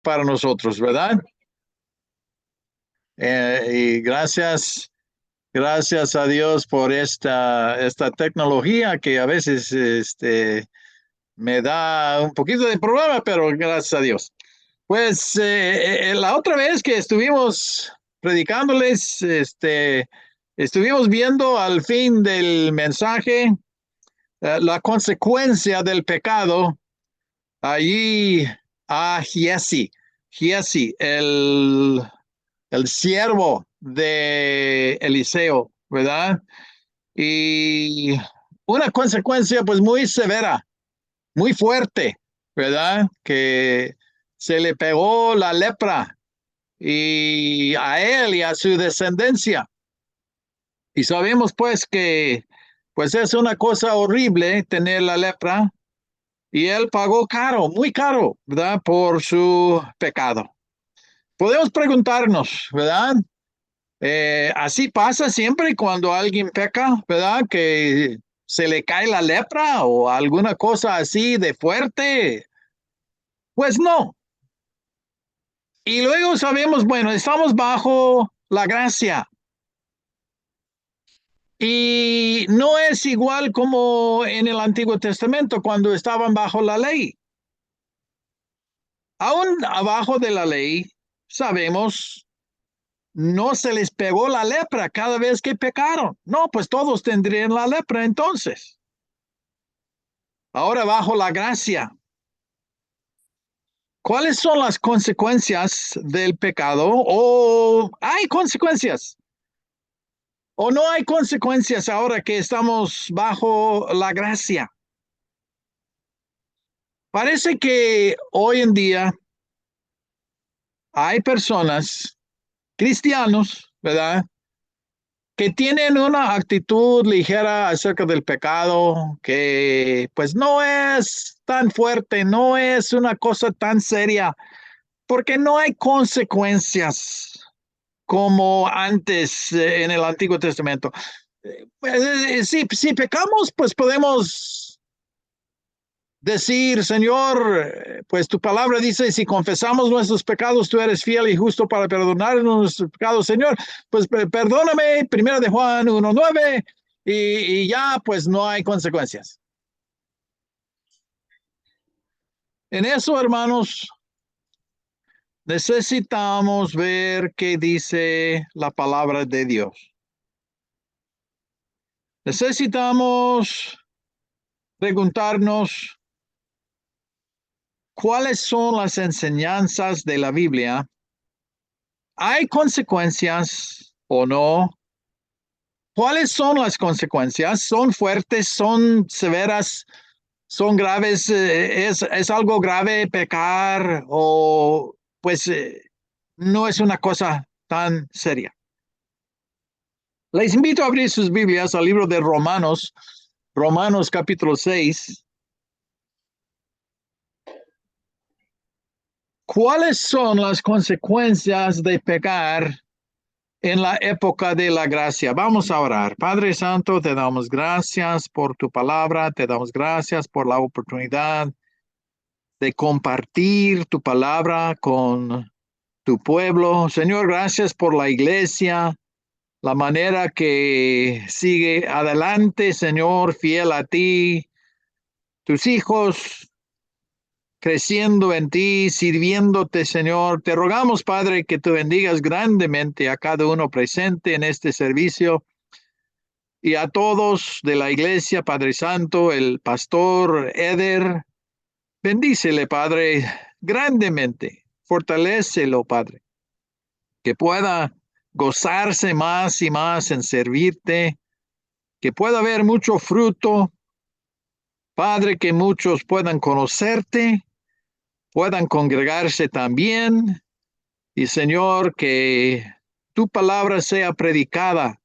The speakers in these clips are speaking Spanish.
para nosotros, ¿verdad? Y gracias a Dios por esta tecnología que a veces me da un poquito de problema, pero gracias a Dios. Pues la otra vez que estuvimos predicándoles, estuvimos viendo al fin del mensaje la consecuencia del pecado allí a Giesi, el siervo de Eliseo, ¿verdad? Y una consecuencia pues muy severa, muy fuerte, ¿verdad? Que se le pegó la lepra y a él y a su descendencia. Y sabemos pues que pues es una cosa horrible tener la lepra y él pagó caro, muy caro, ¿verdad? Por su pecado. Podemos preguntarnos, ¿verdad? Así pasa siempre cuando alguien peca, ¿verdad? Que se le cae la lepra o alguna cosa así de fuerte. Pues no. Y luego sabemos, bueno, estamos bajo la gracia. Y no es igual como en el Antiguo Testamento cuando estaban bajo la ley. Aún abajo de la ley, sabemos, no se les pegó la lepra cada vez que pecaron. No, pues todos tendrían la lepra entonces. Ahora bajo la gracia. ¿Cuáles son las consecuencias del pecado? ¿O hay consecuencias? ¿O no hay consecuencias ahora que estamos bajo la gracia? Parece que hoy en día hay personas, cristianos, ¿verdad? Que tienen una actitud ligera acerca del pecado, que pues no es tan fuerte, no es una cosa tan seria, porque no hay consecuencias como antes en el Antiguo Testamento. Si pecamos, pues podemos decir, Señor, pues tu palabra dice, si confesamos nuestros pecados, tú eres fiel y justo para perdonarnos nuestros pecados, Señor, pues perdóname, 1 de Juan 1:9, y ya pues no hay consecuencias. En eso, hermanos, necesitamos ver qué dice la palabra de Dios. Necesitamos preguntarnos cuáles son las enseñanzas de la Biblia. ¿Hay consecuencias o no? ¿Cuáles son las consecuencias? ¿Son fuertes? ¿Son severas? ¿Son graves? ¿Es algo grave pecar? ¿O pues no es una cosa tan seria? Les invito a abrir sus Biblias al libro de Romanos, Romanos capítulo 6. ¿Cuáles son las consecuencias de pecar en la época de la gracia? Vamos a orar. Padre Santo, te damos gracias por tu palabra, te damos gracias por la oportunidad de compartir tu palabra con tu pueblo. Señor, gracias por la iglesia, la manera que sigue adelante, Señor, fiel a ti, tus hijos creciendo en ti, sirviéndote, Señor. Te rogamos, Padre, que tú bendigas grandemente a cada uno presente en este servicio y a todos de la iglesia, Padre Santo, el pastor Eder. Bendícele, Padre, grandemente. Fortalécelo, Padre, que pueda gozarse más y más en servirte, que pueda haber mucho fruto, Padre, que muchos puedan conocerte, puedan congregarse también, y Señor, que tu palabra sea predicada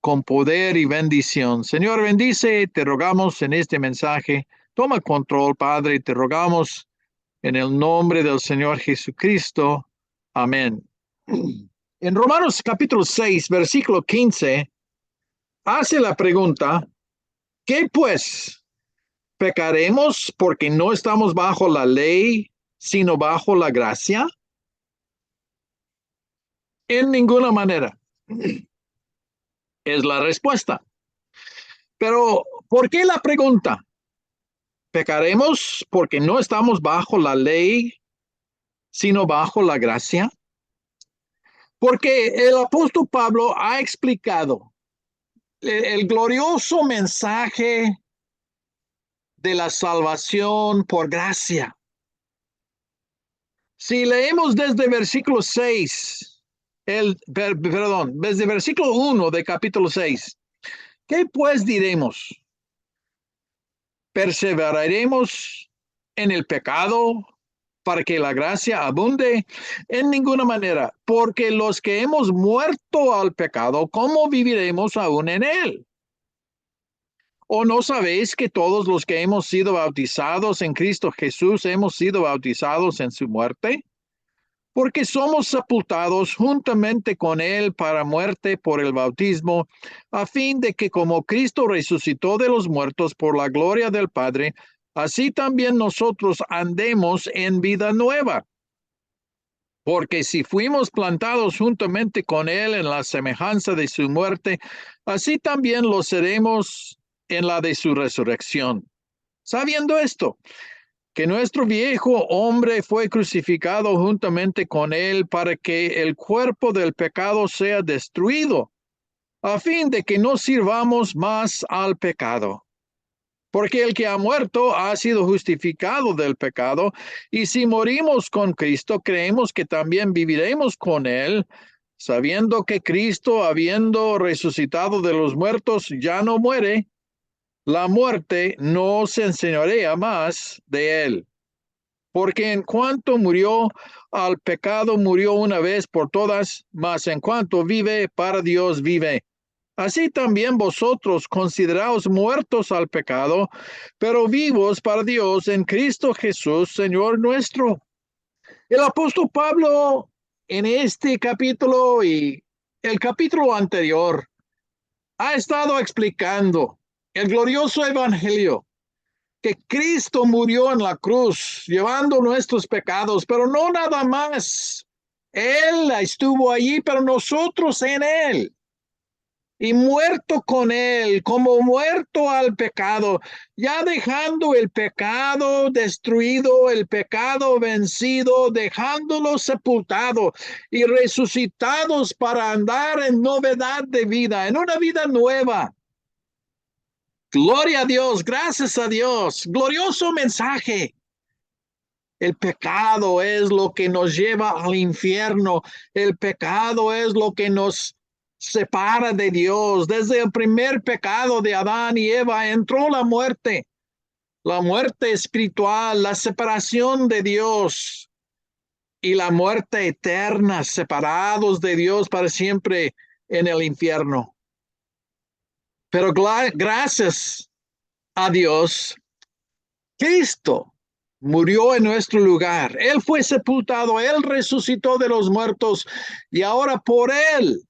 con poder y bendición. Señor, bendice, te rogamos en este mensaje. Toma control, Padre, te rogamos en el nombre del Señor Jesucristo. Amén. En Romanos capítulo 6, versículo 15, hace la pregunta, ¿qué pues? ¿Pecaremos porque no estamos bajo la ley, sino bajo la gracia? En ninguna manera. Es la respuesta. Pero, ¿por qué la pregunta? ¿Pecaremos porque no estamos bajo la ley, sino bajo la gracia? Porque el apóstol Pablo ha explicado el glorioso mensaje de la salvación por gracia. Si leemos desde versículo 6, desde versículo 1 de capítulo 6, ¿qué pues diremos? ¿Perseveraremos en el pecado para que la gracia abunde? En ninguna manera, porque los que hemos muerto al pecado, ¿cómo viviremos aún en él? ¿O no sabéis que todos los que hemos sido bautizados en Cristo Jesús hemos sido bautizados en su muerte? Porque somos sepultados juntamente con él para muerte por el bautismo, a fin de que como Cristo resucitó de los muertos por la gloria del Padre, así también nosotros andemos en vida nueva. Porque si fuimos plantados juntamente con él en la semejanza de su muerte, así también lo seremos en la de su resurrección. Sabiendo esto, que nuestro viejo hombre fue crucificado juntamente con él para que el cuerpo del pecado sea destruido, a fin de que no sirvamos más al pecado. Porque el que ha muerto ha sido justificado del pecado, y si morimos con Cristo, creemos que también viviremos con él, sabiendo que Cristo, habiendo resucitado de los muertos, ya no muere. La muerte no se enseñorea más de él. Porque en cuanto murió al pecado, murió una vez por todas, mas en cuanto vive, para Dios vive. Así también vosotros consideraos muertos al pecado, pero vivos para Dios en Cristo Jesús, Señor nuestro. El apóstol Pablo en este capítulo y el capítulo anterior ha estado explicando el glorioso evangelio, que Cristo murió en la cruz llevando nuestros pecados, pero no nada más. Él estuvo allí, pero nosotros en él. Y muerto con él, como muerto al pecado, ya dejando el pecado destruido, el pecado vencido, dejándolo sepultado y resucitados para andar en novedad de vida, en una vida nueva. Gloria a Dios, gracias a Dios, glorioso mensaje. El pecado es lo que nos lleva al infierno. El pecado es lo que nos separa de Dios. Desde el primer pecado de Adán y Eva entró la muerte espiritual, la separación de Dios y la muerte eterna, separados de Dios para siempre en el infierno. Pero gracias a Dios, Cristo murió en nuestro lugar. Él fue sepultado, Él resucitó de los muertos y ahora por Él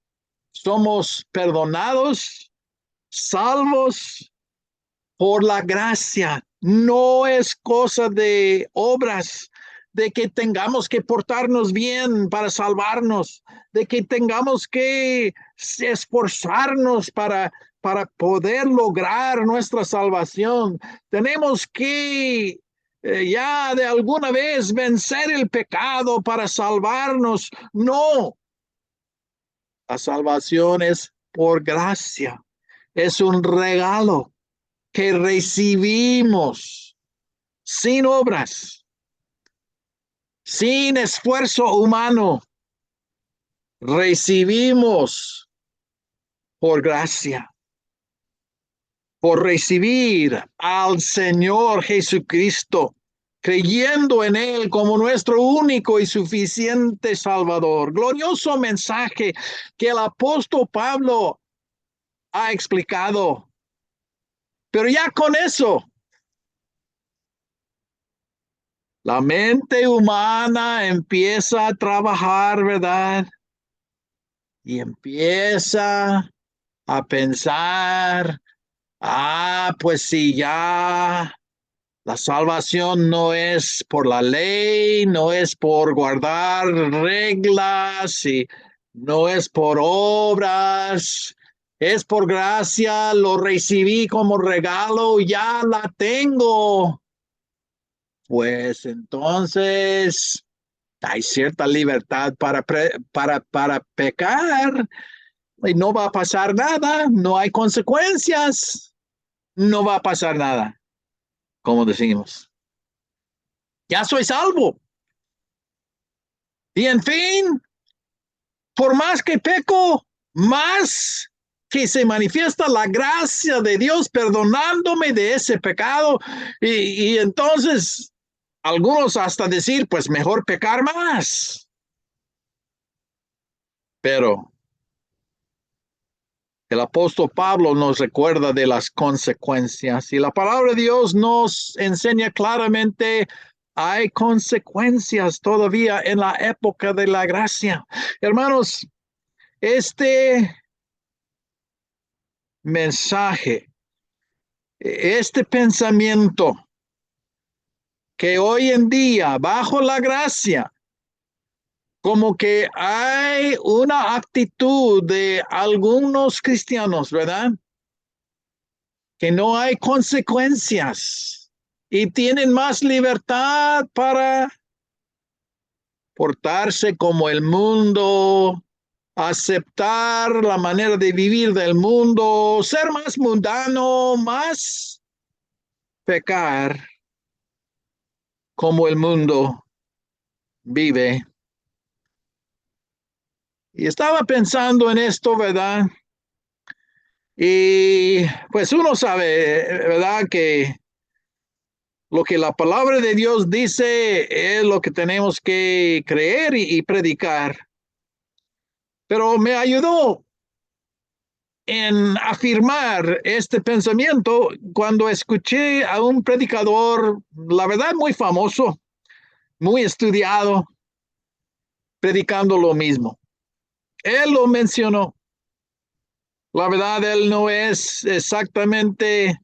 somos perdonados, salvos por la gracia. No es cosa de obras, de que tengamos que portarnos bien para salvarnos, de que tengamos que esforzarnos para poder lograr nuestra salvación. Tenemos que ya de alguna vez vencer el pecado para salvarnos. No, la salvación es por gracia, es un regalo que recibimos sin obras, sin esfuerzo humano. Recibimos por gracia, por recibir al Señor Jesucristo, creyendo en Él como nuestro único y suficiente Salvador. Glorioso mensaje que el apóstol Pablo ha explicado. Pero ya con eso, la mente humana empieza a trabajar, ¿verdad? Y empieza a pensar, pues si ya La salvación no es por la ley, no es por guardar reglas y no es por obras, es por gracia, lo recibí como regalo, ya la tengo. Pues entonces hay cierta libertad para pecar y no va a pasar nada, no hay consecuencias, no va a pasar nada, como decimos. Ya soy salvo. Y en fin, por más que peco, más que se manifiesta la gracia de Dios perdonándome de ese pecado. Y entonces algunos hasta decir, pues mejor pecar más. Pero el apóstol Pablo nos recuerda de las consecuencias y la palabra de Dios nos enseña claramente hay consecuencias todavía en la época de la gracia. Hermanos, este mensaje, este pensamiento que hoy en día, bajo la gracia, como que hay una actitud de algunos cristianos, ¿verdad? Que no hay consecuencias y tienen más libertad para portarse como el mundo, aceptar la manera de vivir del mundo, ser más mundano, más pecar como el mundo vive. Y estaba pensando en esto, ¿verdad? Y pues uno sabe, ¿verdad? Que lo que la palabra de Dios dice es lo que tenemos que creer y predicar. Pero me ayudó en afirmar este pensamiento cuando escuché a un predicador, la verdad, muy famoso, muy estudiado, predicando lo mismo. Él lo mencionó. La verdad, él no es exactamente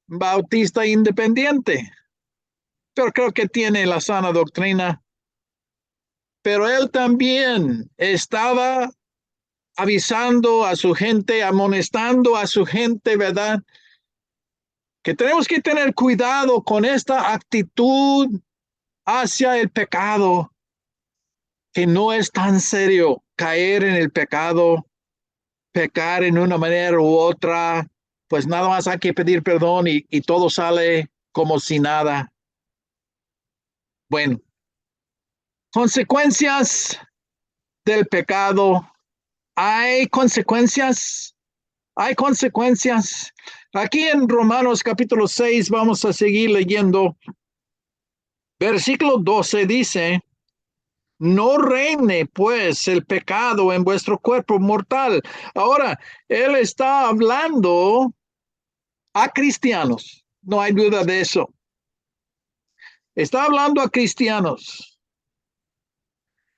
bautista independiente, pero creo que tiene la sana doctrina. Pero él también estaba avisando a su gente, amonestando a su gente, ¿verdad? Que tenemos que tener cuidado con esta actitud hacia el pecado, que no es tan serio caer en el pecado, pecar en una manera u otra, pues nada más hay que pedir perdón y todo sale como si nada. Bueno, consecuencias del pecado. Hay consecuencias, hay consecuencias. Aquí en Romanos capítulo 6 vamos a seguir leyendo. Versículo 12 dice, no reine pues el pecado en vuestro cuerpo mortal. Ahora, él está hablando a cristianos, no hay duda de eso. Está hablando a cristianos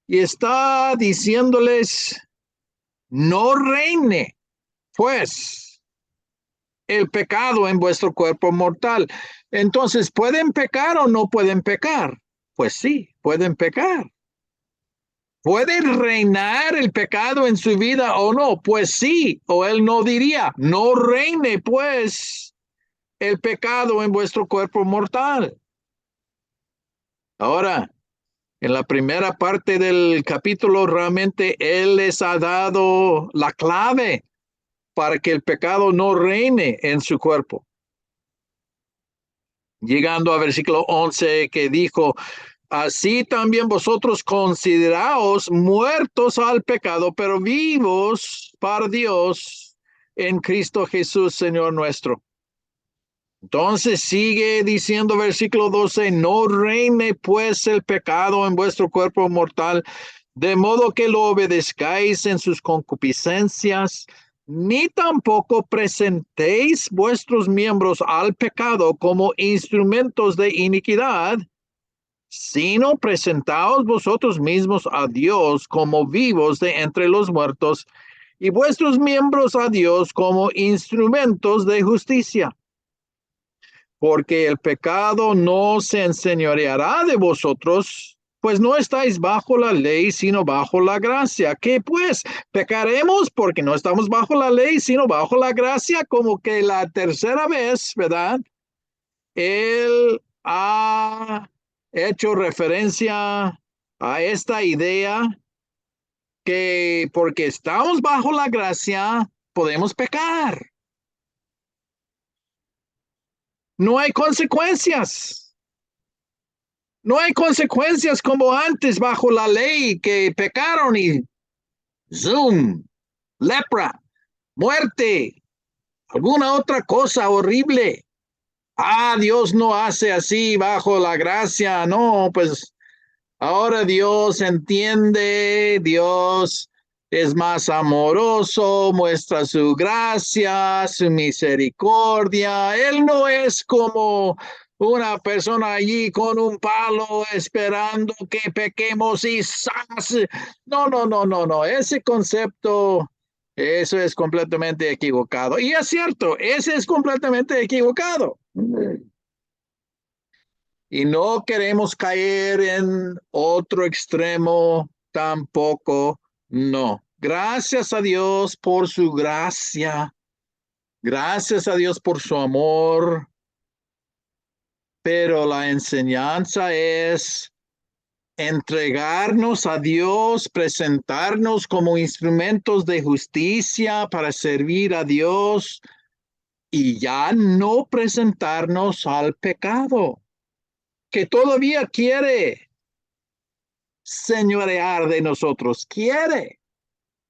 y está diciéndoles, no reine pues el pecado en vuestro cuerpo mortal. Entonces, ¿pueden pecar o no pueden pecar? Pues sí, pueden pecar. ¿Puede reinar el pecado en su vida o no? Pues sí, o él no diría, no reine pues el pecado en vuestro cuerpo mortal. Ahora, en la primera parte del capítulo, realmente él les ha dado la clave para que el pecado no reine en su cuerpo. Llegando a versículo 11 que dijo, así también vosotros consideraos muertos al pecado, pero vivos para Dios en Cristo Jesús, Señor nuestro. Entonces sigue diciendo versículo 12, no reine pues el pecado en vuestro cuerpo mortal, de modo que lo obedezcáis en sus concupiscencias, ni tampoco presentéis vuestros miembros al pecado como instrumentos de iniquidad, sino presentaos vosotros mismos a Dios como vivos de entre los muertos, y vuestros miembros a Dios como instrumentos de justicia. porque el pecado no se enseñoreará de vosotros, pues no estáis bajo la ley, sino bajo la gracia. ¿Qué pues? Pecaremos porque no estamos bajo la ley, sino bajo la gracia, como que la tercera vez, ¿verdad? Él ha hecho referencia a esta idea que porque estamos bajo la gracia, podemos pecar. No hay consecuencias. No hay consecuencias como antes bajo la ley que pecaron y zoom, lepra, muerte, alguna otra cosa horrible. Ah, Dios no hace así bajo la gracia. No, pues ahora Dios entiende, Dios es más amoroso, muestra su gracia, su misericordia. Él no es como una persona allí con un palo esperando que pequemos y ¡zas! No, no, no, no, no. Ese concepto, eso es completamente equivocado. Y es cierto, ese es completamente equivocado. Y no queremos caer en otro extremo tampoco, no. Gracias a Dios por su gracia, gracias a Dios por su amor, pero la enseñanza es entregarnos a Dios, presentarnos como instrumentos de justicia para servir a Dios y ya no presentarnos al pecado, que todavía quiere señorear de nosotros, quiere.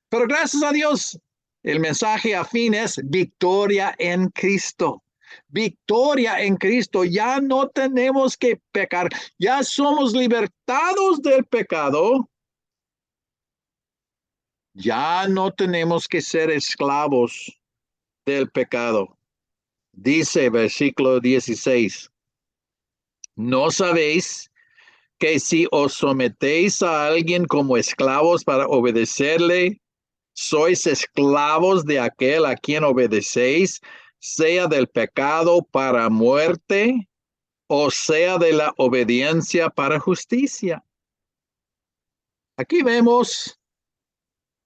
Pero gracias a Dios, el mensaje afín es victoria en Cristo. Victoria en Cristo. Ya no tenemos que pecar. Ya somos libertados del pecado. Ya no tenemos que ser esclavos del pecado. Dice versículo 16. ¿No sabéis que si os sometéis a alguien como esclavos para obedecerle, sois esclavos de aquel a quien obedecéis, sea del pecado para muerte o sea de la obediencia para justicia? Aquí vemos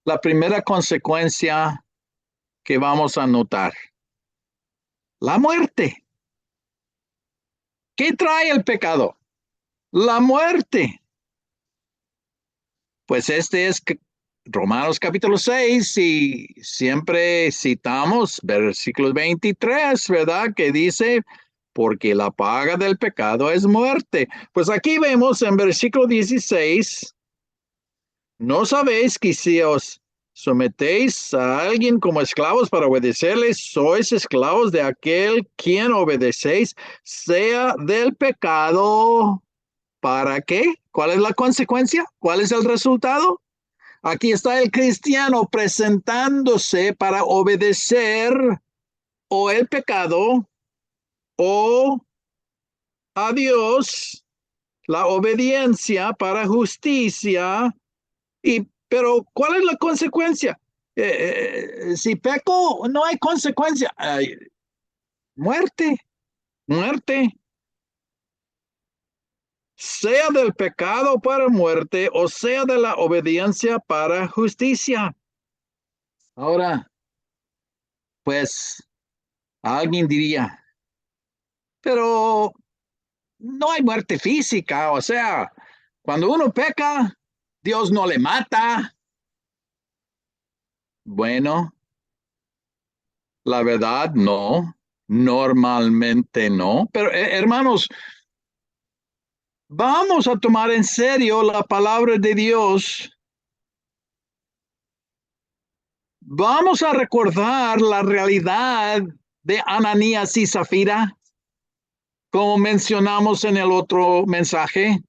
la primera consecuencia que vamos a notar. La muerte. ¿Qué trae el pecado? La muerte. Pues este es Romanos capítulo 6 y siempre citamos versículo 23, ¿verdad? Que dice, porque la paga del pecado es muerte. Pues aquí vemos en versículo 16, ¿no sabéis que si os sometéis a alguien como esclavos para obedecerles, sois esclavos de aquel quien obedecéis, sea del pecado? ¿Para qué? ¿Cuál es la consecuencia? ¿Cuál es el resultado? Aquí está el cristiano presentándose para obedecer o el pecado o a Dios, la obediencia para justicia. Pero ¿cuál es la consecuencia? Si peco, no hay consecuencia. Muerte, muerte. Sea del pecado para muerte o sea de la obediencia para justicia. Ahora, pues alguien diría, pero no hay muerte física, o sea, cuando uno peca, Dios no le mata. Bueno, la verdad no, normalmente no, pero hermanos, vamos a tomar en serio la palabra de Dios. Vamos a recordar la realidad de Ananías y Zafira, como mencionamos en el otro mensaje.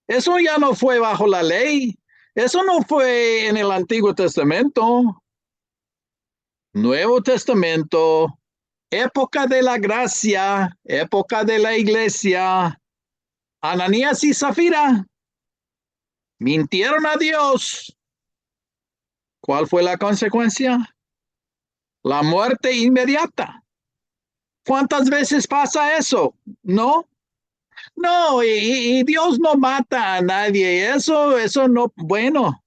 Eso ya no fue bajo la ley. Eso no fue en el Antiguo Testamento. Nuevo Testamento, época de la gracia, época de la iglesia. Ananías y Zafira mintieron a Dios. ¿Cuál fue la consecuencia? La muerte inmediata. ¿Cuántas veces pasa eso? ¿No? No, y Dios no mata a nadie. Eso no, bueno,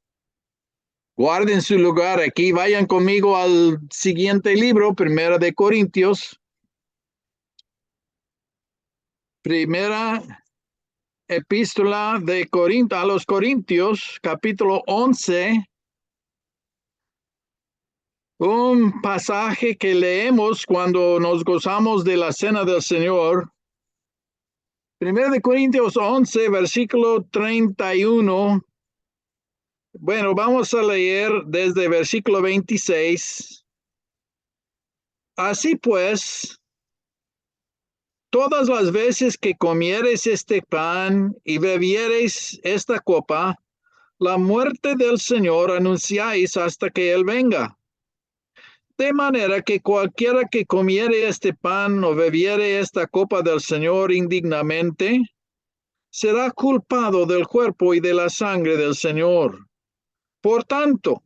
guarden su lugar aquí. Vayan conmigo al siguiente libro, Primera de Corintios. Primera epístola de Corinto a los Corintios, capítulo 11. Un pasaje que leemos cuando nos gozamos de la cena del Señor. Primero de Corintios 11, versículo 31. Bueno, vamos a leer desde versículo 26. Así pues, todas las veces que comiereis este pan y bebiereis esta copa, la muerte del Señor anunciáis hasta que Él venga. De manera que cualquiera que comiere este pan o bebiere esta copa del Señor indignamente, será culpado del cuerpo y de la sangre del Señor. Por tanto,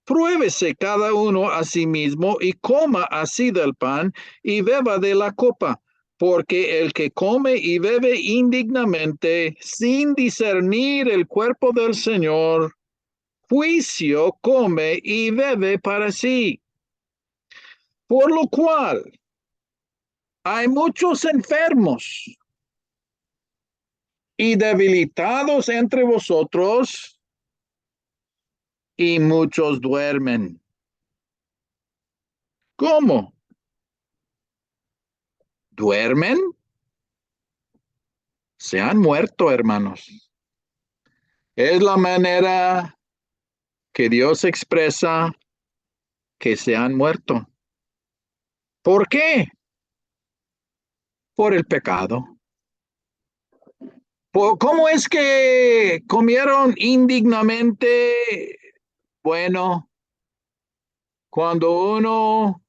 pruébese cada uno a sí mismo y coma así del pan y beba de la copa, porque el que come y bebe indignamente, sin discernir el cuerpo del Señor, juicio come y bebe para sí. Por lo cual, hay muchos enfermos y debilitados entre vosotros, y muchos duermen. ¿Cómo? ¿Duermen? Se han muerto, hermanos. Es la manera que Dios expresa que se han muerto. ¿Por qué? Por el pecado. ¿Cómo es que comieron indignamente? Bueno, cuando uno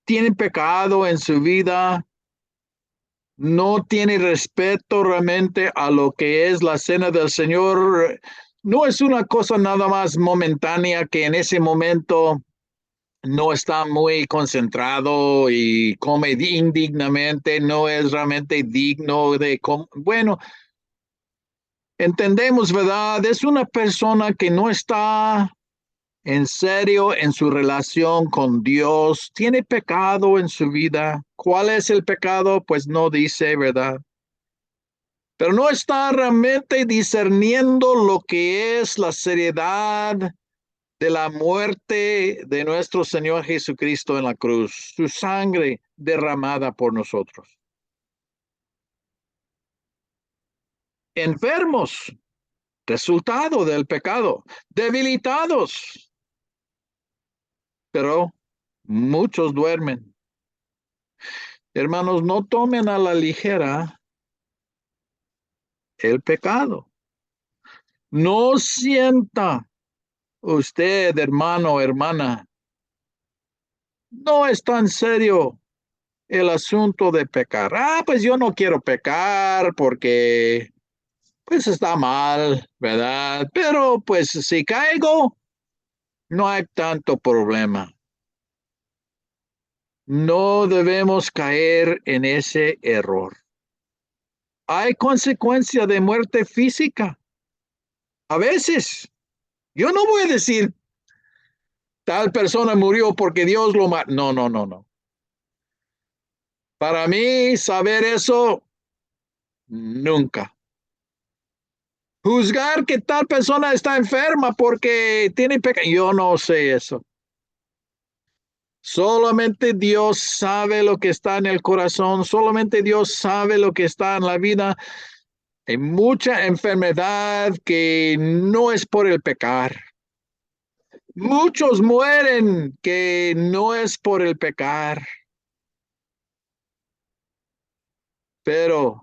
tiene pecado en su vida, no tiene respeto realmente a lo que es la cena del Señor. No es una cosa nada más momentánea que en ese momento no está muy concentrado y come indignamente, no es realmente digno de bueno, entendemos, ¿verdad? Es una persona que no está en serio en su relación con Dios, tiene pecado en su vida. ¿Cuál es el pecado? Pues no dice, ¿verdad? Pero no está realmente discerniendo lo que es la seriedad de la muerte de nuestro Señor Jesucristo en la cruz, su sangre derramada por nosotros. Enfermos, resultado del pecado, debilitados, pero muchos duermen. Hermanos, no tomen a la ligera el pecado. No sienta usted, hermano, hermana, no es tan serio el asunto de pecar. Pues yo no quiero pecar porque pues está mal, ¿verdad? Pero pues si caigo, no hay tanto problema. No debemos caer en ese error. Hay consecuencia de muerte física. A veces, yo no voy a decir tal persona murió porque Dios lo mató. No, no, no, no. Para mí, saber eso, nunca. Juzgar que tal persona está enferma porque tiene pecado. Yo no sé eso. Solamente Dios sabe lo que está en el corazón. Solamente Dios sabe lo que está en la vida. Hay mucha enfermedad que no es por el pecar. Muchos mueren que no es por el pecar. Pero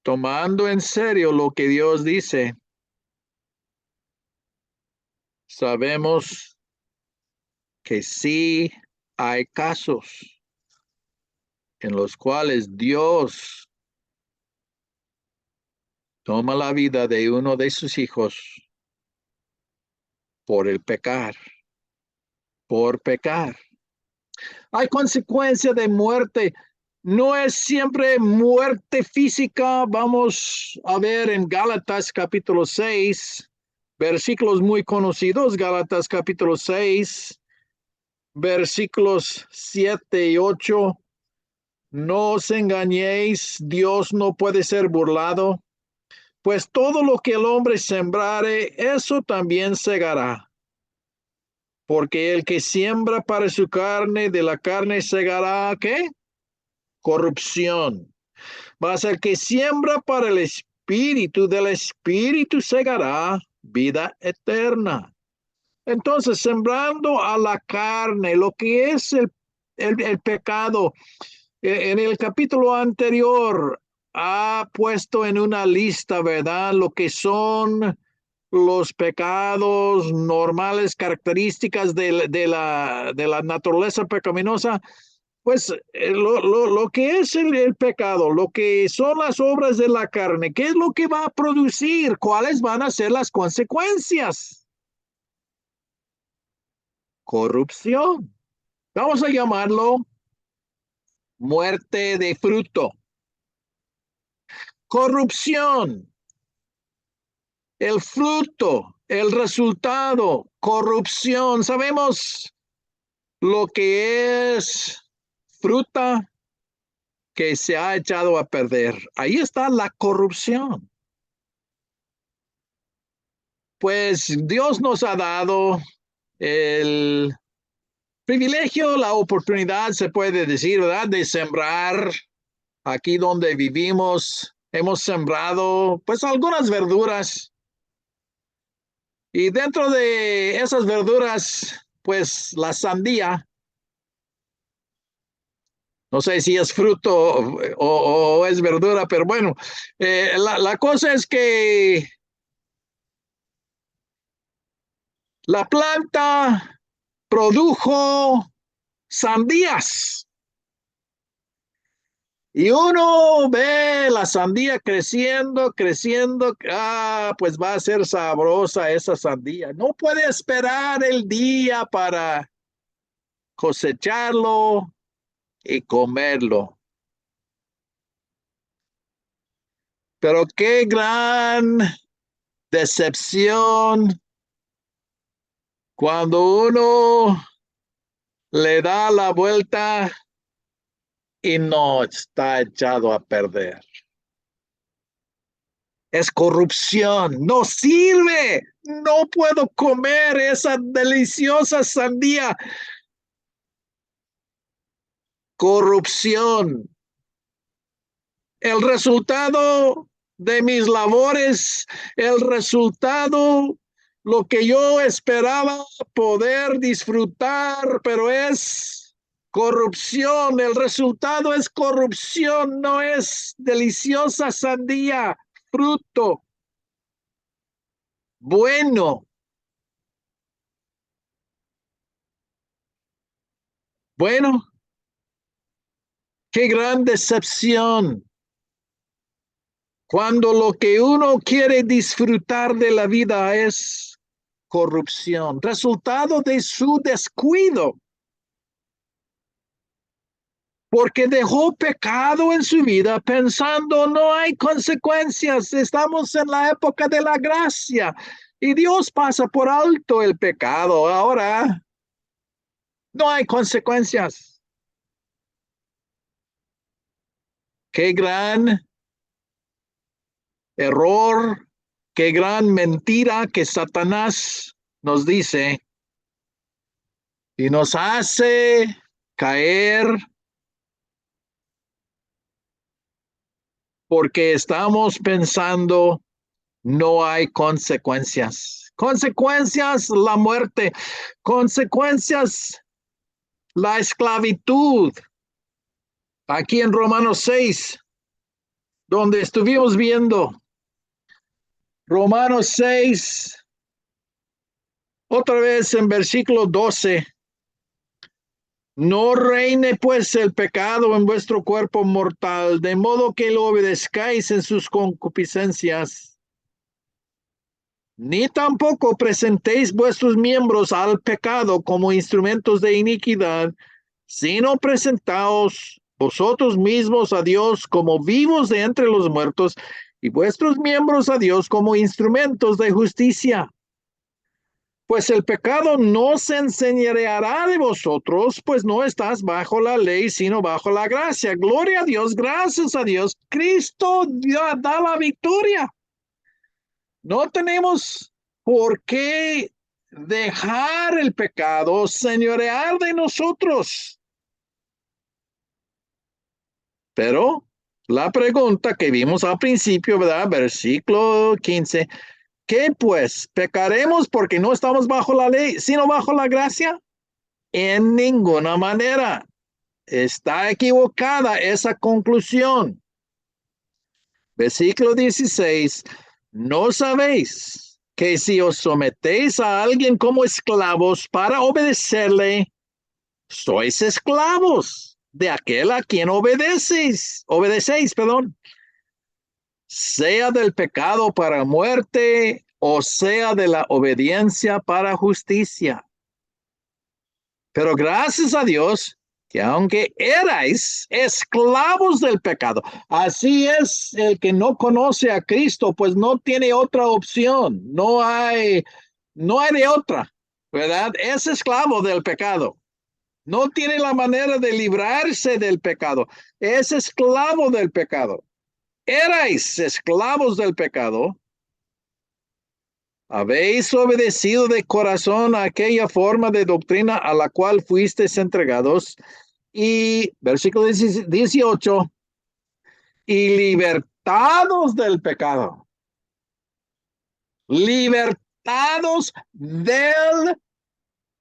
tomando en serio lo que Dios dice, sabemos que sí hay casos en los cuales Dios toma la vida de uno de sus hijos por el pecar, por pecar. Hay consecuencia de muerte. No es siempre muerte física. Vamos a ver en Gálatas capítulo 6, versículos muy conocidos. Gálatas capítulo 6, versículos 7 y 8. No os engañéis, Dios no puede ser burlado, pues todo lo que el hombre sembrare, eso también segará. Porque el que siembra para su carne, de la carne segará, ¿qué? Corrupción. Mas el que siembra para el espíritu, del espíritu segará vida eterna. Entonces, sembrando a la carne, lo que es el pecado, en el capítulo anterior ha puesto en una lista, ¿verdad? Lo que son los pecados normales, características de la naturaleza pecaminosa. Pues lo que es el pecado, lo que son las obras de la carne, ¿qué es lo que va a producir? ¿Cuáles van a ser las consecuencias? Corrupción. Vamos a llamarlo muerte de fruto. Corrupción. El fruto, el resultado, corrupción. Sabemos lo que es fruta que se ha echado a perder. Ahí está la corrupción. Pues Dios nos ha dado el privilegio, la oportunidad, se puede decir, ¿verdad?, de sembrar aquí donde vivimos. Hemos sembrado pues algunas verduras y dentro de esas verduras, pues la sandía, no sé si es fruto o es verdura, pero bueno, la cosa es que la planta produjo sandías y uno ve la sandía creciendo, creciendo, pues va a ser sabrosa esa sandía. No puede esperar el día para cosecharlo y comerlo. Pero qué gran decepción cuando uno le da la vuelta y no está echado a perder. Es corrupción, no sirve, no puedo comer esa deliciosa sandía. Corrupción. El resultado de mis labores, el resultado, lo que yo esperaba poder disfrutar, pero es corrupción. El resultado es corrupción, no es deliciosa sandía, fruto bueno. Bueno, qué gran decepción cuando lo que uno quiere disfrutar de la vida es corrupción, resultado de su descuido, porque dejó pecado en su vida pensando no hay consecuencias, estamos en la época de la gracia y Dios pasa por alto el pecado, ahora no hay consecuencias. Qué gran error, qué gran mentira que Satanás nos dice y nos hace caer porque estamos pensando no hay consecuencias. Consecuencias, la muerte. Consecuencias, la esclavitud. Aquí en Romanos 6, donde estuvimos viendo. Romanos 6, otra vez en versículo 12. No reine pues el pecado en vuestro cuerpo mortal, de modo que lo obedezcáis en sus concupiscencias. Ni tampoco presentéis vuestros miembros al pecado como instrumentos de iniquidad, sino presentaos vosotros mismos a Dios como vivos de entre los muertos y vuestros miembros a Dios como instrumentos de justicia. Pues el pecado no se enseñoreará de vosotros, pues no estás bajo la ley, sino bajo la gracia. Gloria a Dios, gracias a Dios. Cristo da la victoria. No tenemos por qué dejar el pecado señorear de nosotros. Pero la pregunta que vimos al principio, ¿verdad? Versículo 15. ¿Qué pues? ¿Pecaremos porque no estamos bajo la ley, sino bajo la gracia? En ninguna manera. Está equivocada esa conclusión. Versículo 16. ¿No sabéis que si os sometéis a alguien como esclavos para obedecerle, sois esclavos de aquel a quien obedecéis, sea del pecado para muerte o sea de la obediencia para justicia? Pero gracias a Dios que aunque erais esclavos del pecado, así es el que no conoce a Cristo, pues no tiene otra opción, no hay de otra, ¿verdad? Es esclavo del pecado. No tiene la manera de librarse del pecado. Es esclavo del pecado. Erais esclavos del pecado. Habéis obedecido de corazón a aquella forma de doctrina a la cual fuisteis entregados. Y versículo 18. Y libertados del pecado. Libertados del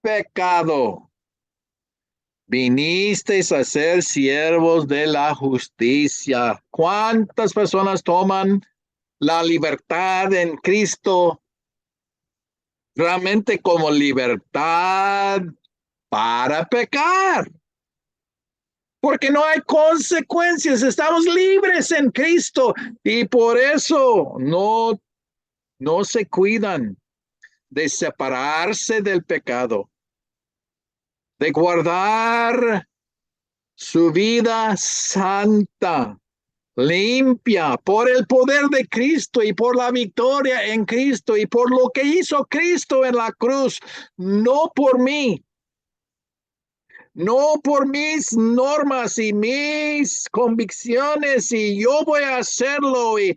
pecado. Vinisteis a ser siervos de la justicia. ¿Cuántas personas toman la libertad en Cristo realmente como libertad para pecar? Porque no hay consecuencias, estamos libres en Cristo y por eso no se cuidan de separarse del pecado, de guardar su vida santa, limpia, por el poder de Cristo y por la victoria en Cristo y por lo que hizo Cristo en la cruz, no por mí, no por mis normas y mis convicciones y yo voy a hacerlo y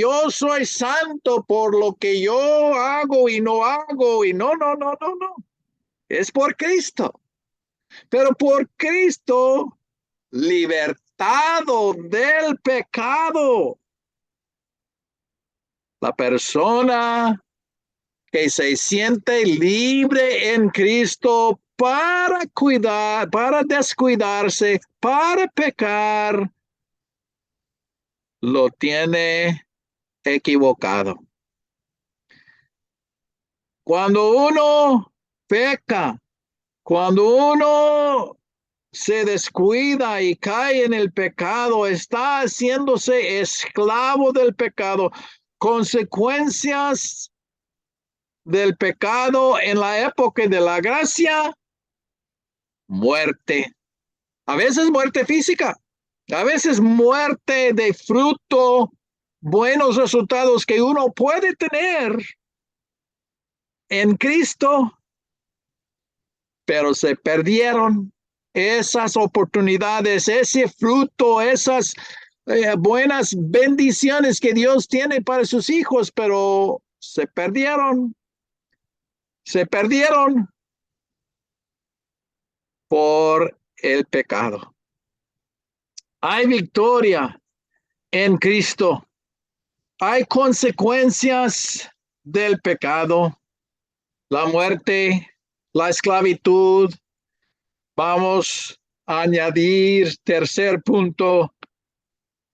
yo soy santo por lo que yo hago y no hago y no. Es por Cristo. Pero por Cristo, libertado del pecado. La persona que se siente libre en Cristo para cuidar, para descuidarse, para pecar, lo tiene equivocado. Cuando uno peca, cuando uno se descuida y cae en el pecado, está haciéndose esclavo del pecado. Consecuencias del pecado en la época de la gracia, muerte. A veces muerte física, a veces muerte de fruto, buenos resultados que uno puede tener en Cristo, pero se perdieron esas oportunidades, ese fruto, esas buenas bendiciones que Dios tiene para sus hijos, pero se perdieron por el pecado. Hay victoria en Cristo. Hay consecuencias del pecado, la muerte, la esclavitud. Vamos a añadir tercer punto.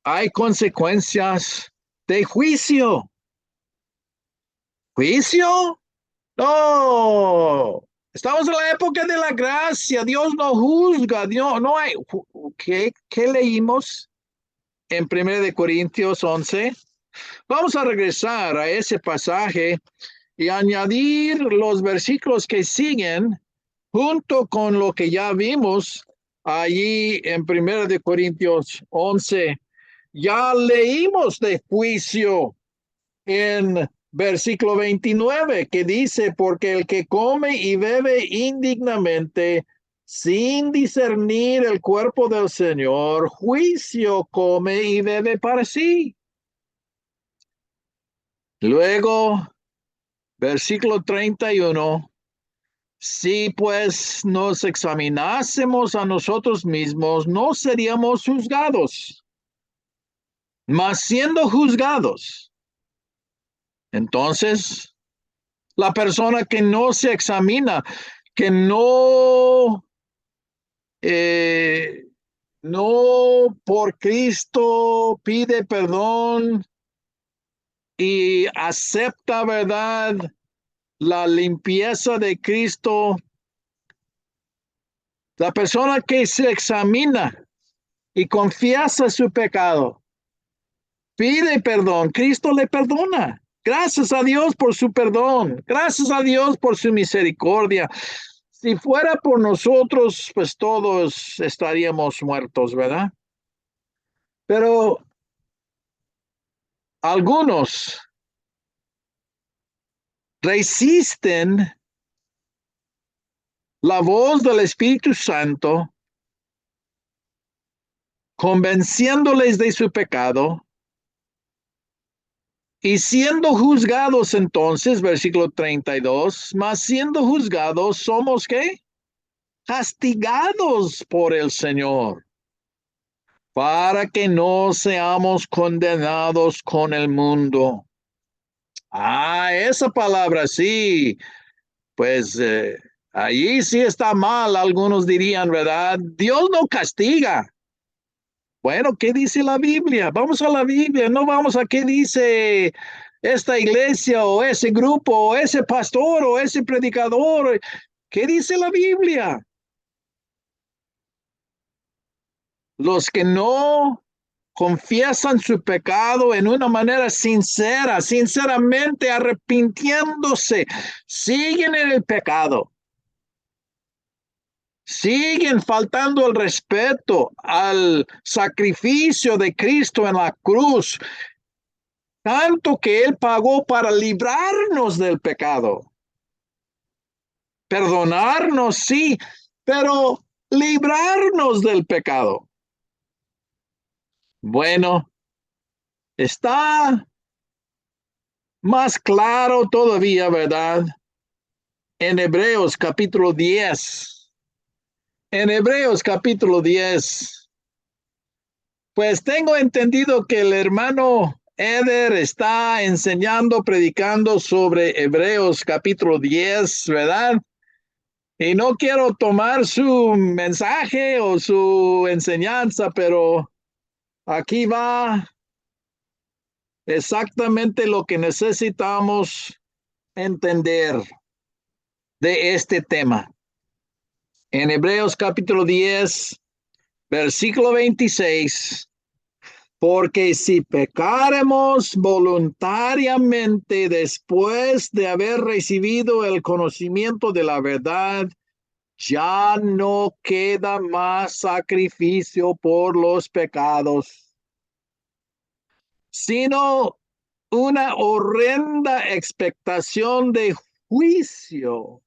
Hay consecuencias de juicio. ¿Juicio? No. Estamos en la época de la gracia. Dios no juzga. Dios, no hay. ¿Qué leímos en 1 Corintios 11? Vamos a regresar a ese pasaje y añadir los versículos que siguen junto con lo que ya vimos allí en 1 Corintios 11, ya leímos de juicio en versículo 29, que dice, porque el que come y bebe indignamente, sin discernir el cuerpo del Señor, juicio come y bebe para sí. Luego, versículo 31, si pues nos examinásemos a nosotros mismos, no seríamos juzgados, mas siendo juzgados, entonces la persona que no se examina, que eh, no por Cristo pide perdón y acepta, ¿verdad?, la limpieza de Cristo. La persona que se examina y confiesa su pecado, pide perdón, Cristo le perdona. Gracias a Dios por su perdón. Gracias a Dios por su misericordia. Si fuera por nosotros, pues todos estaríamos muertos, ¿verdad? Pero algunos resisten la voz del Espíritu Santo, convenciéndoles de su pecado y siendo juzgados entonces, versículo 32, mas siendo juzgados somos ¿qué? Castigados por el Señor, para que no seamos condenados con el mundo. Esa palabra sí, pues allí sí está mal, algunos dirían, ¿verdad? Dios no castiga. Bueno, ¿qué dice la Biblia? Vamos a la Biblia, no vamos a qué dice esta iglesia o ese grupo o ese pastor o ese predicador. ¿Qué dice la Biblia? Los que no confiesan su pecado en una manera sincera, sinceramente arrepintiéndose, siguen en el pecado. Siguen faltando el respeto al sacrificio de Cristo en la cruz, tanto que Él pagó para librarnos del pecado. Perdonarnos, sí, pero librarnos del pecado. Bueno, está más claro todavía, ¿verdad? En Hebreos capítulo 10. En Hebreos capítulo 10. Pues tengo entendido que el hermano Eder está enseñando, predicando sobre Hebreos capítulo 10, ¿verdad? Y no quiero tomar su mensaje o su enseñanza, pero aquí va exactamente lo que necesitamos entender de este tema. En Hebreos capítulo 10, versículo 26. Porque si pecáremos voluntariamente después de haber recibido el conocimiento de la verdad, ya no queda más sacrificio por los pecados, sino una horrenda expectación de juicio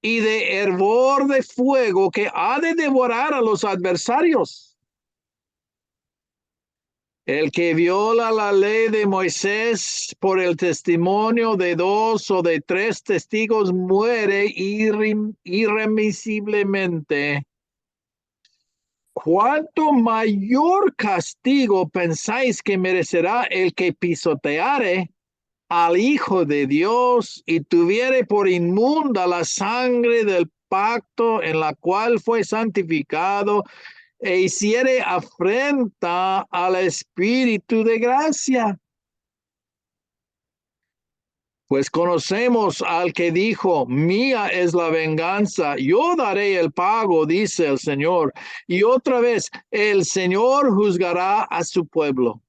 y de hervor de fuego que ha de devorar a los adversarios. El que viola la ley de Moisés por el testimonio de dos o de tres testigos muere irremisiblemente. ¿Cuánto mayor castigo pensáis que merecerá el que pisoteare al Hijo de Dios y tuviere por inmunda la sangre del pacto en la cual fue santificado e hiciere afrenta al Espíritu de gracia? Pues conocemos al que dijo, mía es la venganza, yo daré el pago, dice el Señor. Y otra vez, el Señor juzgará a su pueblo.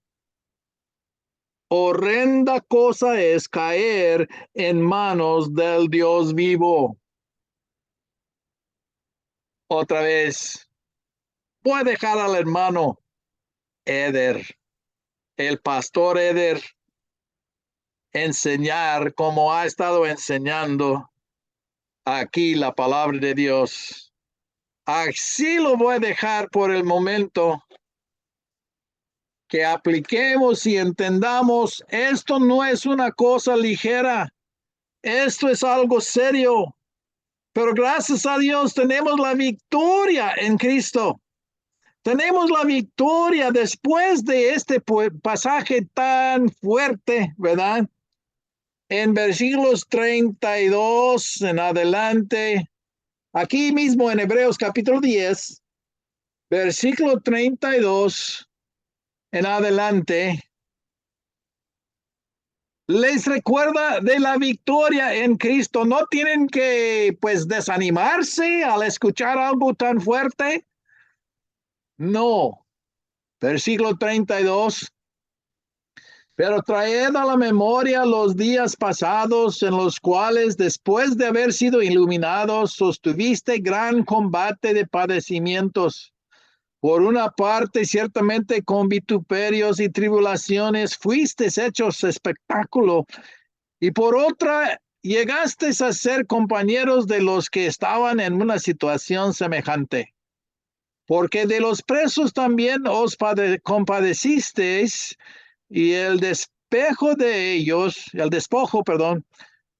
Horrenda cosa es caer en manos del Dios vivo. otra vez. Voy a dejar al hermano Eder, el pastor Eder, enseñar como ha estado enseñando aquí la palabra de Dios. Así lo voy a dejar por el momento, que apliquemos y entendamos, esto no es una cosa ligera, esto es algo serio, pero gracias a Dios tenemos la victoria en Cristo. Tenemos la victoria después de este pasaje tan fuerte, ¿verdad? En versículos 32 en adelante, aquí mismo en Hebreos capítulo 10, versículo 32 en adelante, les recuerda de la victoria en Cristo. No tienen que, pues, desanimarse al escuchar algo tan fuerte. No. Versículo 32. Pero traed a la memoria los días pasados en los cuales, después de haber sido iluminados, sostuviste gran combate de padecimientos. Por una parte, ciertamente con vituperios y tribulaciones fuisteis hechos espectáculo, y por otra, llegasteis a ser compañeros de los que estaban en una situación semejante. Porque de los presos también os compadecisteis, y el despojo, perdón,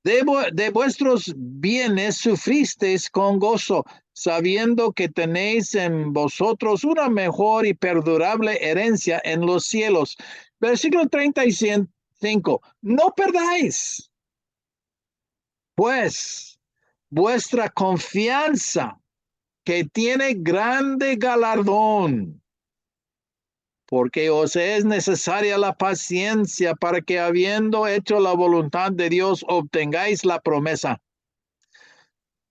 de vuestros bienes sufristeis con gozo, sabiendo que tenéis en vosotros una mejor y perdurable herencia en los cielos. Versículo 35. No perdáis, pues, vuestra confianza, que tiene grande galardón, porque os es necesaria la paciencia para que, habiendo hecho la voluntad de Dios, obtengáis la promesa.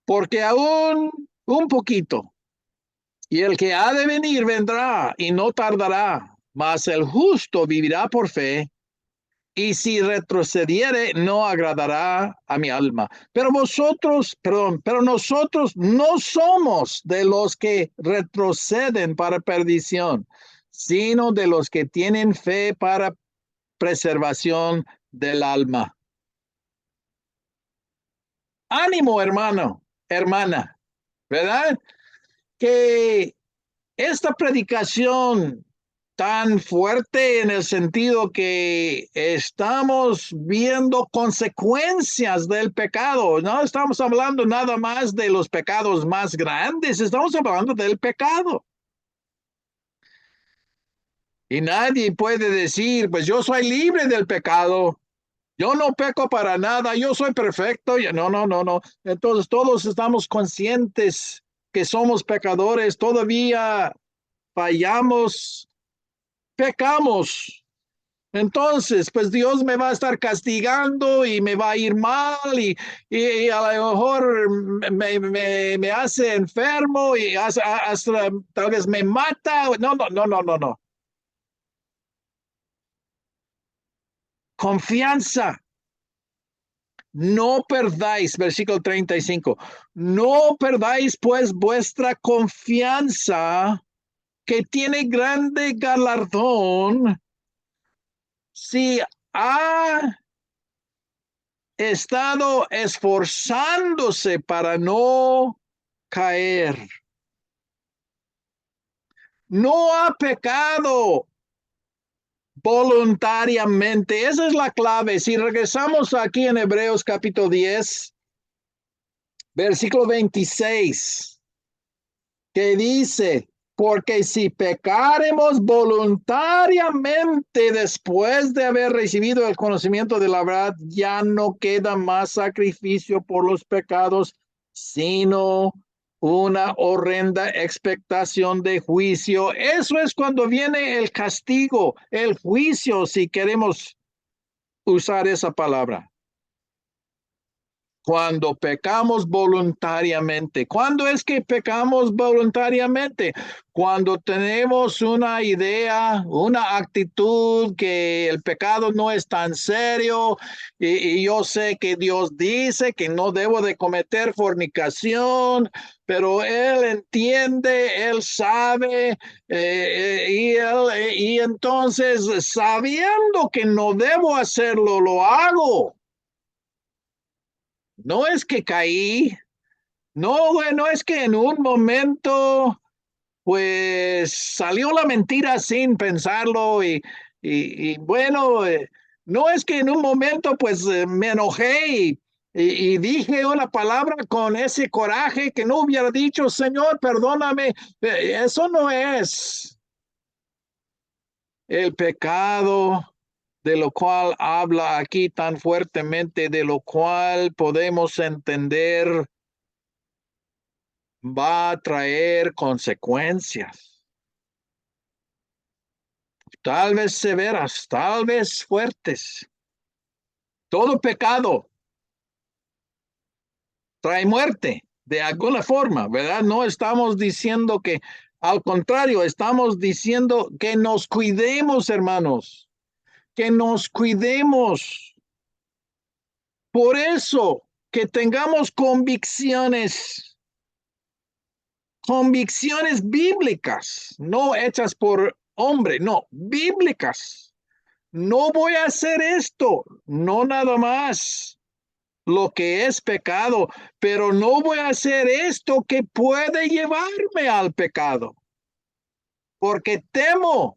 Porque aún un poquito, y el que ha de venir vendrá y no tardará, mas el justo vivirá por fe, y si retrocediere no agradará a mi alma. Pero nosotros no somos de los que retroceden para perdición, sino de los que tienen fe para preservación del alma. Ánimo, hermano, hermana, ¿verdad? Que esta predicación tan fuerte en el sentido que estamos viendo consecuencias del pecado. No estamos hablando nada más de los pecados más grandes, estamos hablando del pecado. Y nadie puede decir, pues yo soy libre del pecado, yo no peco para nada, yo soy perfecto. No, no, no, no. Entonces todos estamos conscientes que somos pecadores, todavía fallamos, pecamos. Entonces, pues Dios me va a estar castigando y me va a ir mal y a lo mejor me hace enfermo y hasta tal vez me mata. No, no, no, no, no, no. Confianza. No perdáis, versículo 35. No perdáis pues vuestra confianza, que tiene grande galardón, si ha estado esforzándose para no caer. No ha pecado voluntariamente. Esa es la clave. Si regresamos aquí en Hebreos capítulo 10, versículo 26, que dice, porque si pecaremos voluntariamente después de haber recibido el conocimiento de la verdad, ya no queda más sacrificio por los pecados, sino una horrenda expectación de juicio. Eso es cuando viene el castigo, el juicio, si queremos usar esa palabra. Cuando pecamos voluntariamente. ¿Cuándo es que pecamos voluntariamente? Cuando tenemos una idea, una actitud que el pecado no es tan serio y yo sé que Dios dice que no debo de cometer fornicación, pero Él entiende, Él sabe y entonces sabiendo que no debo hacerlo, lo hago. No es que caí, no, bueno, es que en un momento, pues salió la mentira sin pensarlo y bueno, no es que en un momento, pues me enojé y dije una palabra con ese coraje que no hubiera dicho, Señor, perdóname. Eso no es el pecado de lo cual habla aquí tan fuertemente, de lo cual podemos entender va a traer consecuencias, tal vez severas, tal vez fuertes. Todo pecado trae muerte de alguna forma, ¿verdad? No estamos diciendo que, al contrario, estamos diciendo que nos cuidemos, hermanos, que nos cuidemos. Por eso, que tengamos convicciones bíblicas, no hechas por hombre, no, bíblicas. No voy a hacer esto, no nada más lo que es pecado, pero no voy a hacer esto que puede llevarme al pecado, porque temo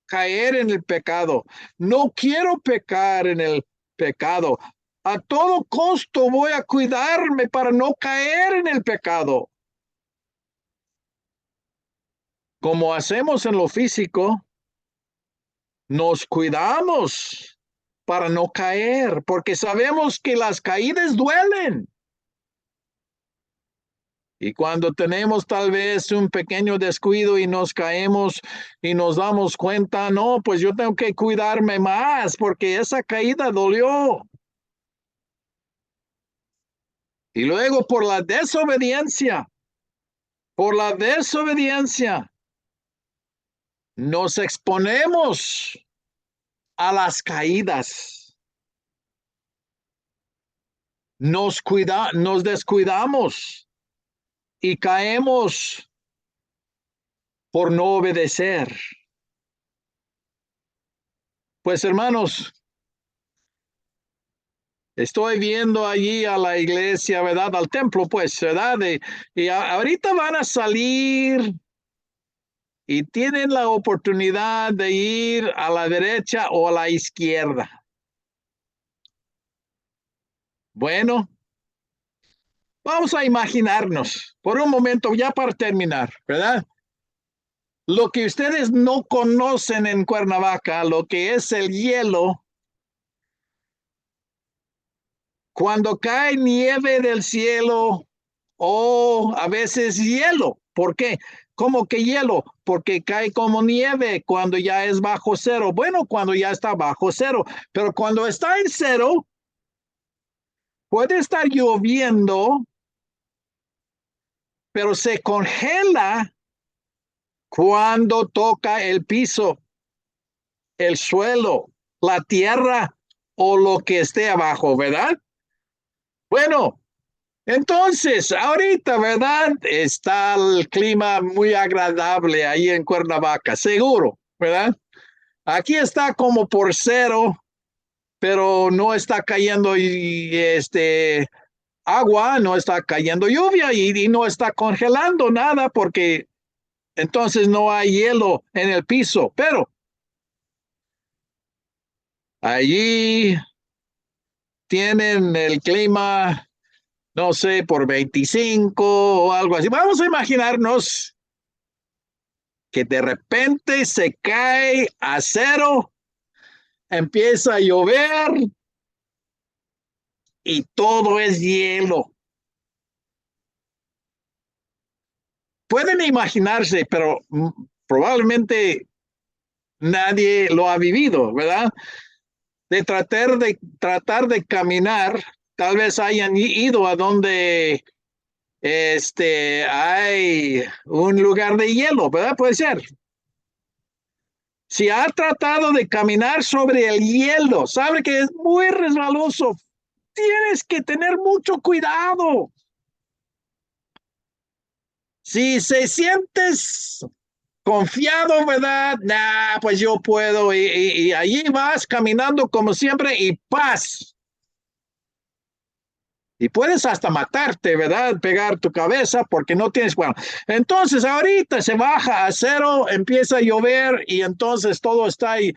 caer en el pecado. No quiero pecar en el pecado. A todo costo voy a cuidarme para no caer en el pecado. Como hacemos en lo físico, nos cuidamos para no caer, porque sabemos que las caídas duelen. Y cuando tenemos tal vez un pequeño descuido y nos caemos y nos damos cuenta, no, pues yo tengo que cuidarme más porque esa caída dolió. Y luego por la desobediencia, nos exponemos a las caídas. Nos descuidamos y caemos por no obedecer. Pues hermanos, estoy viendo allí a la iglesia, ¿verdad? Al templo, pues, ¿verdad? Ahorita van a salir y tienen la oportunidad de ir a la derecha o a la izquierda. Bueno, vamos a imaginarnos por un momento, ya para terminar, ¿verdad? Lo que ustedes no conocen en Cuernavaca, lo que es el hielo, cuando cae nieve del cielo o a veces hielo. ¿Por qué? ¿Cómo que hielo? Porque cae como nieve cuando ya es bajo cero. Bueno, cuando ya está bajo cero, pero cuando está en cero, puede estar lloviendo, pero se congela cuando toca el piso, el suelo, la tierra o lo que esté abajo, ¿verdad? Bueno, entonces, ahorita, ¿verdad? Está el clima muy agradable ahí en Cuernavaca, seguro, ¿verdad? Aquí está como por cero, pero no está cayendo agua, no está cayendo lluvia y no está congelando nada porque entonces no hay hielo en el piso, pero allí tienen el clima, no sé, por 25 o algo así. Vamos a imaginarnos que de repente se cae a cero, empieza a llover y todo es hielo. Pueden imaginarse, pero probablemente nadie lo ha vivido, ¿verdad? De tratar de caminar tal vez hayan ido a donde hay un lugar de hielo, ¿verdad? Puede ser. Si ha tratado de caminar sobre el hielo, sabe que es muy resbaloso. Tienes que tener mucho cuidado. Si se sientes confiado, ¿verdad? Nah, pues yo puedo. Y allí vas caminando como siempre y paz. Y puedes hasta matarte, ¿verdad? Pegar tu cabeza porque no tienes, bueno. Entonces ahorita se baja a cero, empieza a llover y entonces todo está ahí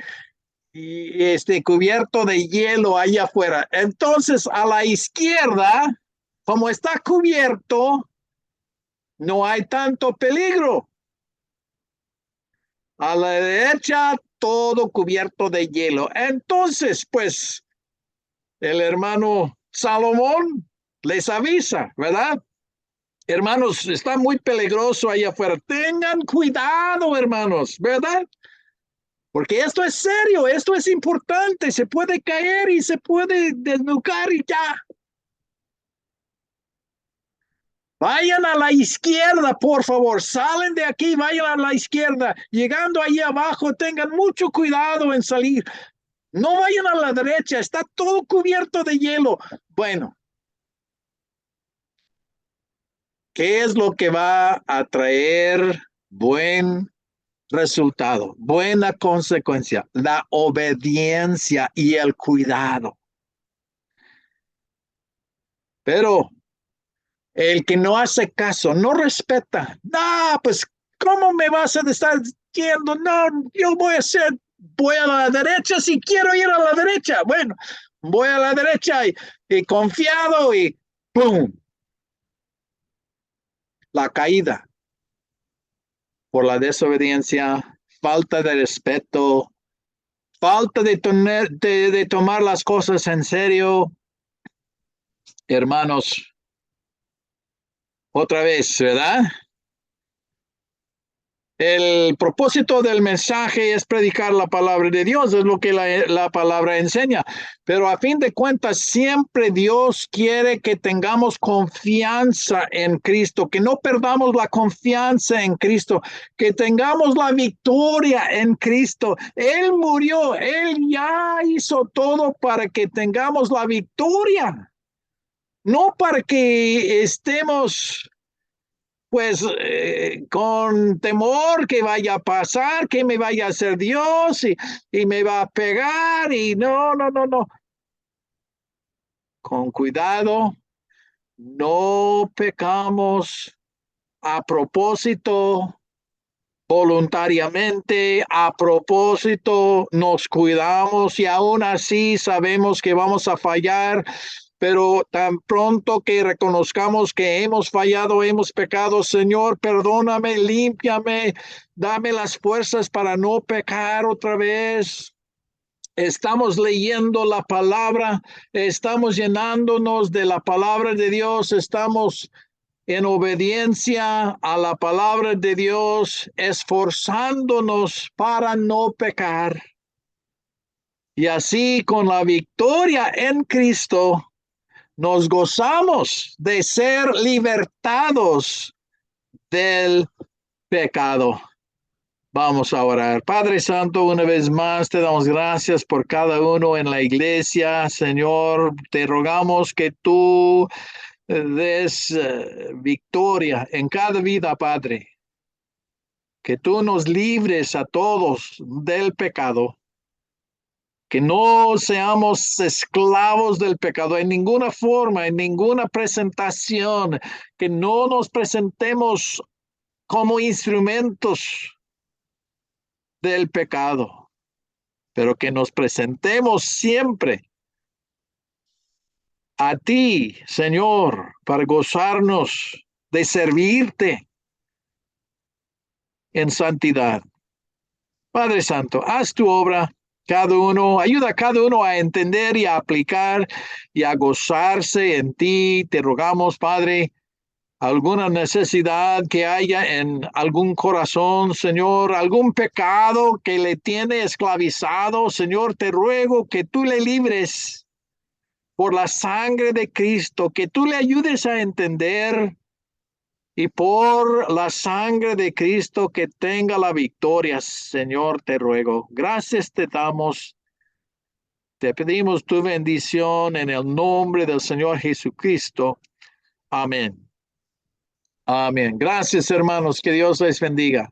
y cubierto de hielo allá afuera. Entonces a la izquierda, como está cubierto, no hay tanto peligro. A la derecha, todo cubierto de hielo. Entonces, pues, el hermano Salomón les avisa, ¿verdad? Hermanos, está muy peligroso allá afuera. Tengan cuidado, hermanos, ¿verdad? Porque esto es serio, esto es importante. Se puede caer y se puede desnucar y ya. Vayan a la izquierda, por favor. Salen de aquí, vayan a la izquierda. Llegando ahí abajo, tengan mucho cuidado en salir. No vayan a la derecha, está todo cubierto de hielo. Bueno, ¿qué es lo que va a traer buen resultado, buena consecuencia? La obediencia y el cuidado. Pero el que no hace caso, no respeta, no, pues, ¿cómo me vas a estar diciendo? No, yo voy a la derecha si quiero ir a la derecha. Bueno, voy a la derecha y confiado y ¡pum! La caída por la desobediencia, falta de respeto, falta de tomar las cosas en serio. Hermanos, otra vez, ¿verdad? El propósito del mensaje es predicar la palabra de Dios, es lo que la palabra enseña. Pero a fin de cuentas, siempre Dios quiere que tengamos confianza en Cristo, que no perdamos la confianza en Cristo, que tengamos la victoria en Cristo. Él murió, Él ya hizo todo para que tengamos la victoria, no para que estemos pues con temor que vaya a pasar, que me vaya a hacer Dios y me va a pegar y no, no, no, no. Con cuidado, no pecamos a propósito, voluntariamente, a propósito, nos cuidamos y aún así sabemos que vamos a fallar, pero tan pronto que reconozcamos que hemos fallado, hemos pecado, Señor, perdóname, límpiame, dame las fuerzas para no pecar otra vez. Estamos leyendo la palabra, estamos llenándonos de la palabra de Dios, estamos en obediencia a la palabra de Dios, esforzándonos para no pecar. Y así con la victoria en Cristo, nos gozamos de ser libertados del pecado. Vamos a orar. Padre Santo, una vez más te damos gracias por cada uno en la iglesia. Señor, te rogamos que tú des victoria en cada vida, Padre. Que tú nos libres a todos del pecado. Que no seamos esclavos del pecado en ninguna forma, en ninguna presentación, que no nos presentemos como instrumentos del pecado, pero que nos presentemos siempre a ti, Señor, para gozarnos de servirte en santidad. Padre Santo, haz tu obra. Cada uno, ayuda a cada uno a entender y a aplicar y a gozarse en ti. Te rogamos, Padre, alguna necesidad que haya en algún corazón, Señor, algún pecado que le tiene esclavizado, Señor, te ruego que tú le libres, por la sangre de Cristo, que tú le ayudes a entender y por la sangre de Cristo que tenga la victoria, Señor, te ruego. Gracias te damos. Te pedimos tu bendición en el nombre del Señor Jesucristo. Amén. Amén. Gracias, hermanos. Que Dios les bendiga.